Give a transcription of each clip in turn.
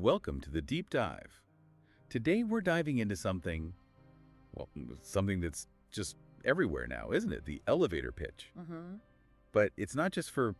Welcome to the deep dive. Today we're diving into something, well, something that's just everywhere now, isn't it? The elevator pitch. But it's not just for,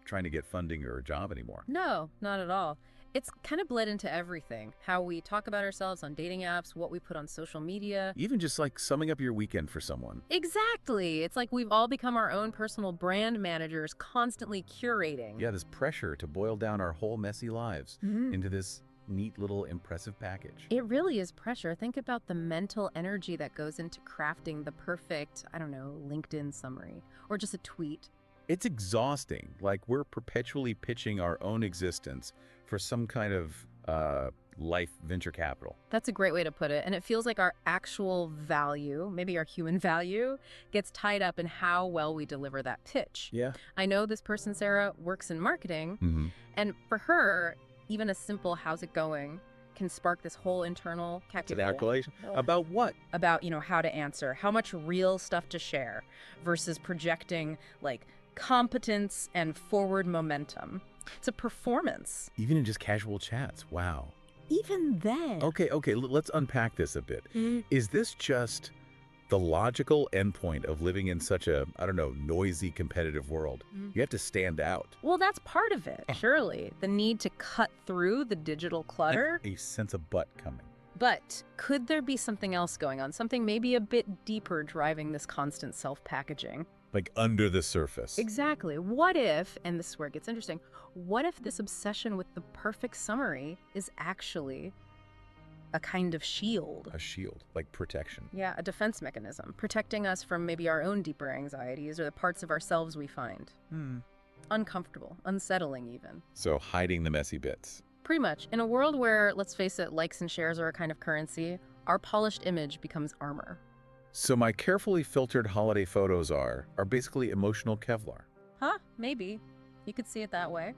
trying to get funding or a job anymore. No, not at all. It's kind of bled into everything. How we talk about ourselves on dating apps, what we put on social media. Even just like summing up your weekend for someone. Exactly. It's like we've all become our own personal brand managers, constantly curating. Yeah, this pressure to boil down our whole messy lives into this neat little impressive package. It really is pressure. Think about the mental energy that goes into crafting the perfect, LinkedIn summary or just a tweet. It's exhausting. Like we're perpetually pitching our own existence for some kind of life venture capital. That's a great way to put it. And it feels like our actual value, maybe our human value, gets tied up in how well we deliver that pitch. Yeah. I know this person, Sarah, works in marketing, and for her, even a simple "how's it going" can spark this whole internal Calculation about what? About, how to answer, how much real stuff to share versus projecting like competence and forward momentum. It's a performance. Even in just casual chats. Wow. Even then. Okay, let's unpack this a bit. Is this just the logical endpoint of living in such a, noisy, competitive world? You have to stand out. Well, that's part of it, surely. The need to cut through the digital clutter. A sense of butt coming. But could there be something else going on? Something maybe a bit deeper driving this constant self-packaging? Like under the surface. Exactly. What if, and this is where it gets interesting, what if this obsession with the perfect summary is actually a kind of shield? A shield, like protection. Yeah, a defense mechanism, protecting us from maybe our own deeper anxieties or the parts of ourselves we find uncomfortable, unsettling even. So hiding the messy bits. Pretty much. In a world where, let's face it, likes and shares are a kind of currency, our polished image becomes armor. So my carefully filtered holiday photos are basically emotional Kevlar. Huh, maybe. You could see it that way.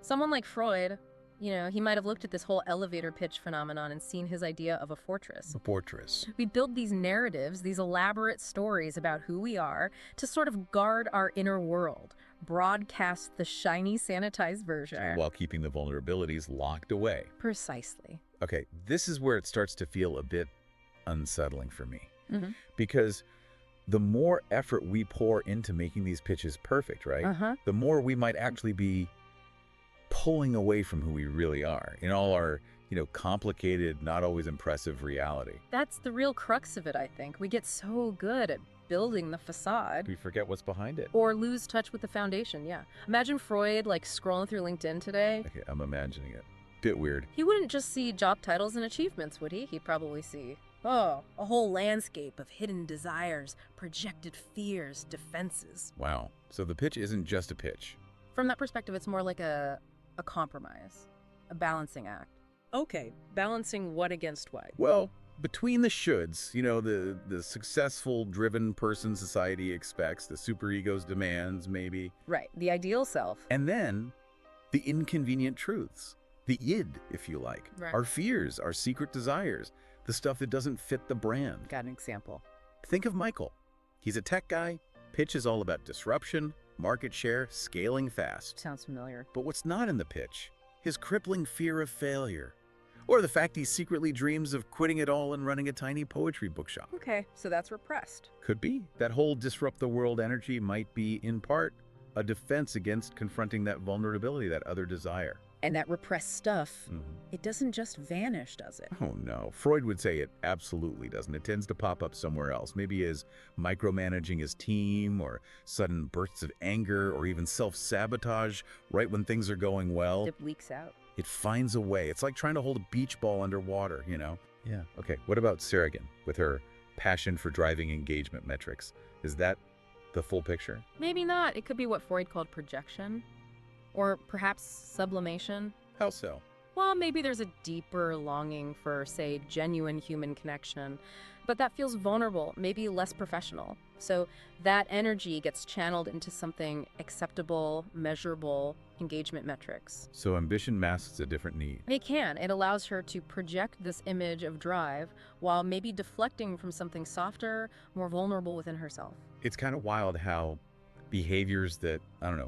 Someone like Freud, he might have looked at this whole elevator pitch phenomenon and seen his idea of a fortress. A fortress. We build these narratives, these elaborate stories about who we are to sort of guard our inner world, broadcast the shiny, sanitized version. While keeping the vulnerabilities locked away. Precisely. Okay, this is where it starts to feel a bit unsettling for me. Because the more effort we pour into making these pitches perfect, right? The more we might actually be pulling away from who we really are in all our, complicated, not always impressive reality. That's the real crux of it, I think. We get so good at building the facade. We forget what's behind it. Or lose touch with the foundation, yeah. Imagine Freud, scrolling through LinkedIn today. Okay, I'm imagining it. Bit weird. He wouldn't just see job titles and achievements, would he? He'd probably see, a whole landscape of hidden desires, projected fears, defenses. Wow. So the pitch isn't just a pitch. From that perspective, it's more like a compromise, a balancing act. Okay, balancing what against what? Well, between the shoulds, the successful, driven person society expects, the superego's demands, maybe. Right, the ideal self. And then the inconvenient truths, the id, if you like. Right. Our fears, our secret desires, the stuff that doesn't fit the brand. Got an example. Think of Michael. He's a tech guy. Pitch is all about disruption, market share, scaling fast. Sounds familiar. But what's not in the pitch? His crippling fear of failure. Or the fact he secretly dreams of quitting it all and running a tiny poetry bookshop. Okay, so that's repressed. Could be. That whole disrupt the world energy might be, in part, a defense against confronting that vulnerability, that other desire. And that repressed stuff, it doesn't just vanish, does it? Oh no, Freud would say it absolutely doesn't. It tends to pop up somewhere else, maybe as micromanaging his team, or sudden bursts of anger, or even self-sabotage right when things are going well. It leaks out. It finds a way. It's like trying to hold a beach ball underwater, Yeah. Okay, what about Saragin with her passion for driving engagement metrics? Is that the full picture? Maybe not. It could be what Freud called projection. Or perhaps sublimation. How so? Well, maybe there's a deeper longing for, say, genuine human connection, but that feels vulnerable, maybe less professional. So that energy gets channeled into something acceptable, measurable, engagement metrics. So ambition masks a different need. It can. It allows her to project this image of drive while maybe deflecting from something softer, more vulnerable within herself. It's kind of wild how behaviors that,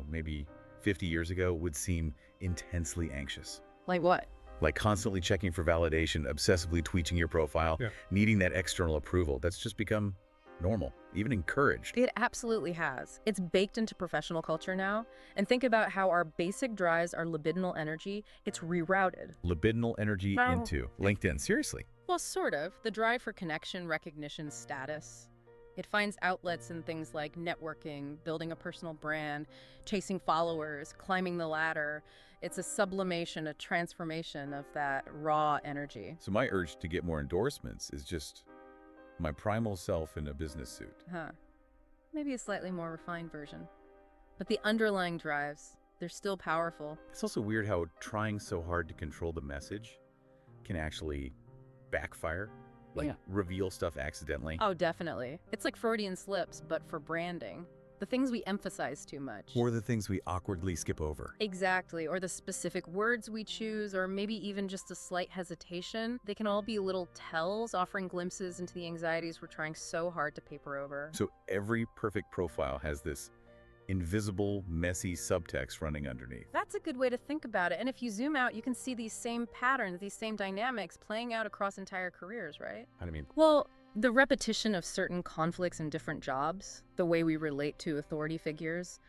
maybe 50 years ago would seem intensely anxious. Like what? Like constantly checking for validation, obsessively tweaking your profile, needing that external approval. That's just become normal, even encouraged. It absolutely has. It's baked into professional culture now. And think about how our basic drives, our libidinal energy, it's rerouted. Libidinal energy into LinkedIn. Seriously. Well, sort of. The drive for connection, recognition, status. It finds outlets in things like networking, building a personal brand, chasing followers, climbing the ladder. It's a sublimation, a transformation of that raw energy. So my urge to get more endorsements is just my primal self in a business suit. Maybe a slightly more refined version. But the underlying drives, they're still powerful. It's also weird how trying so hard to control the message can actually backfire. Like reveal stuff accidentally. Oh, definitely. It's like Freudian slips, but for branding. The things we emphasize too much. Or the things we awkwardly skip over. Exactly. Or the specific words we choose, or maybe even just a slight hesitation. They can all be little tells, offering glimpses into the anxieties we're trying so hard to paper over. So every perfect profile has this invisible, messy subtext running underneath. That's a good way to think about it. And if you zoom out, you can see these same patterns, these same dynamics playing out across entire careers, right? How do you mean? Well, the repetition of certain conflicts in different jobs, the way we relate to authority figures,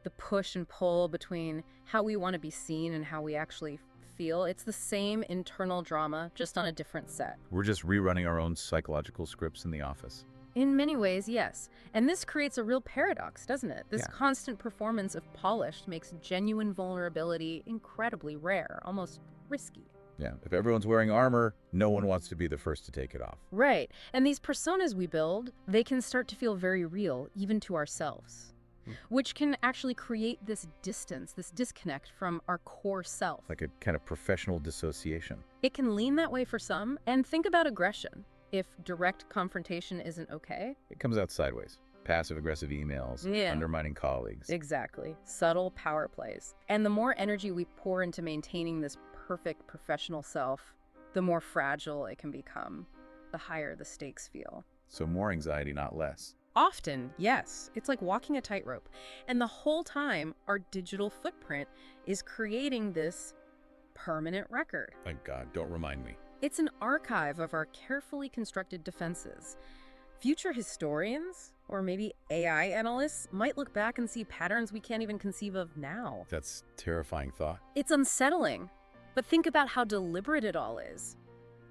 the push and pull between how we want to be seen and how we actually feel, it's the same internal drama, just on a different set. We're just rerunning our own psychological scripts in the office. In many ways, yes. And this creates a real paradox, doesn't it? This constant performance of polished makes genuine vulnerability incredibly rare, almost risky. Yeah, if everyone's wearing armor, no one wants to be the first to take it off. Right. And these personas we build, they can start to feel very real, even to ourselves, which can actually create this distance, this disconnect from our core self. Like a kind of professional dissociation. It can lean that way for some. And think about aggression. If direct confrontation isn't okay, it comes out sideways. Passive-aggressive emails, undermining colleagues. Exactly. Subtle power plays. And the more energy we pour into maintaining this perfect professional self, the more fragile it can become, the higher the stakes feel. So more anxiety, not less. Often, yes. It's like walking a tightrope. And the whole time, our digital footprint is creating this permanent record. Thank God, don't remind me. It's an archive of our carefully constructed defenses. Future historians, or maybe AI analysts, might look back and see patterns we can't even conceive of now. That's a terrifying thought. It's unsettling, but think about how deliberate it all is.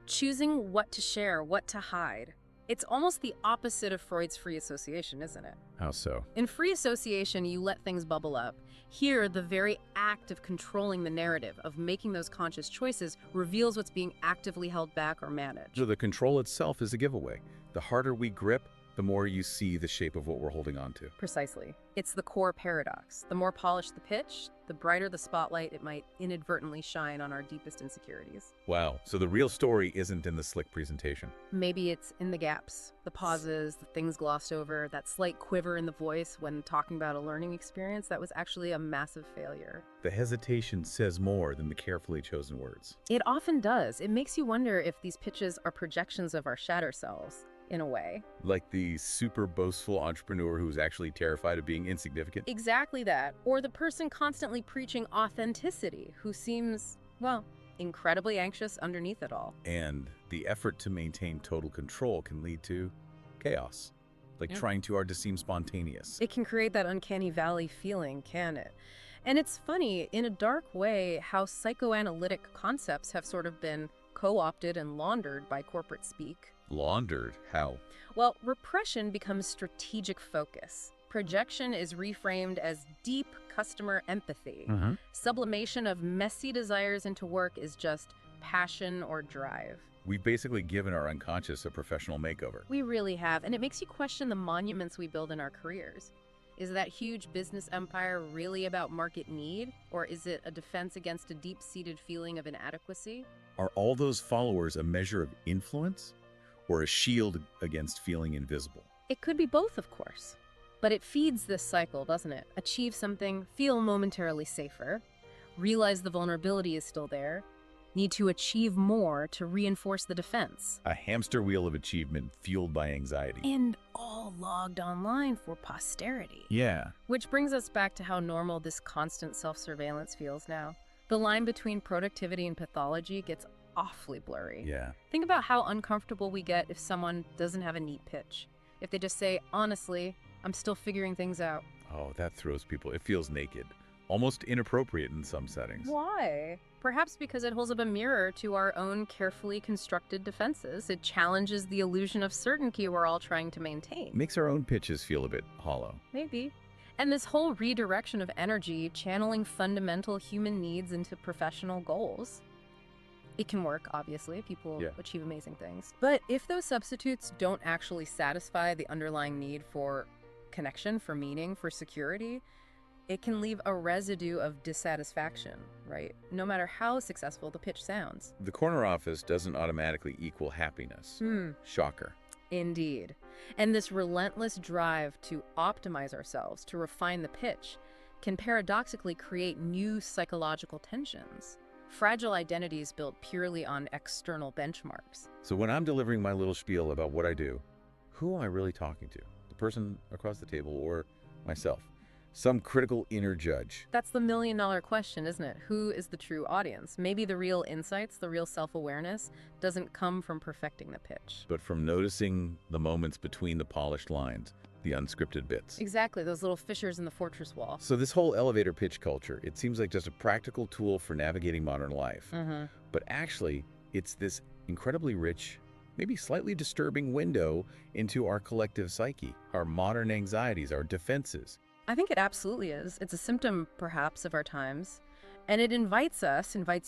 Choosing what to share, what to hide. It's almost the opposite of Freud's free association, isn't it? How so? In free association, you let things bubble up. Here, the very act of controlling the narrative, of making those conscious choices, reveals what's being actively held back or managed. So the control itself is a giveaway. The harder we grip, the more you see the shape of what we're holding on to. Precisely. It's the core paradox. The more polished the pitch, the brighter the spotlight it might inadvertently shine on our deepest insecurities. Wow. So the real story isn't in the slick presentation. Maybe it's in the gaps, the pauses, the things glossed over, that slight quiver in the voice when talking about a learning experience that was actually a massive failure. The hesitation says more than the carefully chosen words. It often does. It makes you wonder if these pitches are projections of our shadow selves. In a way. Like the super boastful entrepreneur who's actually terrified of being insignificant? Exactly that. Or the person constantly preaching authenticity who seems, well, incredibly anxious underneath it all. And the effort to maintain total control can lead to chaos. Like trying too hard to seem spontaneous. It can create that uncanny valley feeling, can it? And it's funny, in a dark way, how psychoanalytic concepts have sort of been co-opted and laundered by corporate speak. Laundered? How? Well, repression becomes strategic focus. Projection is reframed as deep customer empathy. Sublimation of messy desires into work is just passion or drive. We've basically given our unconscious a professional makeover. We really have, and it makes you question the monuments we build in our careers. Is that huge business empire really about market need, or is it a defense against a deep-seated feeling of inadequacy? Are all those followers a measure of influence? Or a shield against feeling invisible? It could be both, of course. But it feeds this cycle, doesn't it? Achieve something, feel momentarily safer, realize the vulnerability is still there, need to achieve more to reinforce the defense. A hamster wheel of achievement fueled by anxiety. And all logged online for posterity. Yeah. Which brings us back to how normal this constant self-surveillance feels now. The line between productivity and pathology gets awfully blurry. Yeah. Think about how uncomfortable we get if someone doesn't have a neat pitch. If they just say, honestly, I'm still figuring things out. Oh, that throws people. It feels naked, almost inappropriate in some settings. Why? Perhaps because it holds up a mirror to our own carefully constructed defenses. It challenges the illusion of certainty we're all trying to maintain. Makes our own pitches feel a bit hollow. Maybe. And this whole redirection of energy, channeling fundamental human needs into professional goals. It can work, obviously. People achieve amazing things. But if those substitutes don't actually satisfy the underlying need for connection, for meaning, for security, it can leave a residue of dissatisfaction, right? No matter how successful the pitch sounds. The corner office doesn't automatically equal happiness. Shocker. Indeed. And this relentless drive to optimize ourselves, to refine the pitch, can paradoxically create new psychological tensions. Fragile identities built purely on external benchmarks. So when I'm delivering my little spiel about what I do, who am I really talking to? The person across the table or myself? Some critical inner judge. That's the million-dollar question, isn't it? Who is the true audience? Maybe the real insights, the real self-awareness, doesn't come from perfecting the pitch, but from noticing the moments between the polished lines, the unscripted bits. Exactly, those little fissures in the fortress wall. So this whole elevator pitch culture, it seems like just a practical tool for navigating modern life. But actually, it's this incredibly rich, maybe slightly disturbing window into our collective psyche, our modern anxieties, our defenses. I think it absolutely is. It's a symptom, perhaps, of our times. And it invites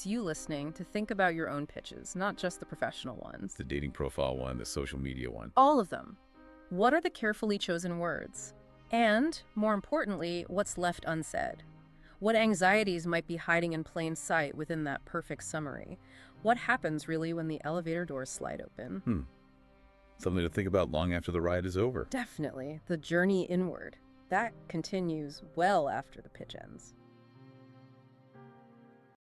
you listening, to think about your own pitches, not just the professional ones. The dating profile one, the social media one. All of them. What are the carefully chosen words? And, more importantly, what's left unsaid? What anxieties might be hiding in plain sight within that perfect summary? What happens, really, when the elevator doors slide open? Something to think about long after the ride is over. Definitely. The journey inward. That continues well after the pitch ends.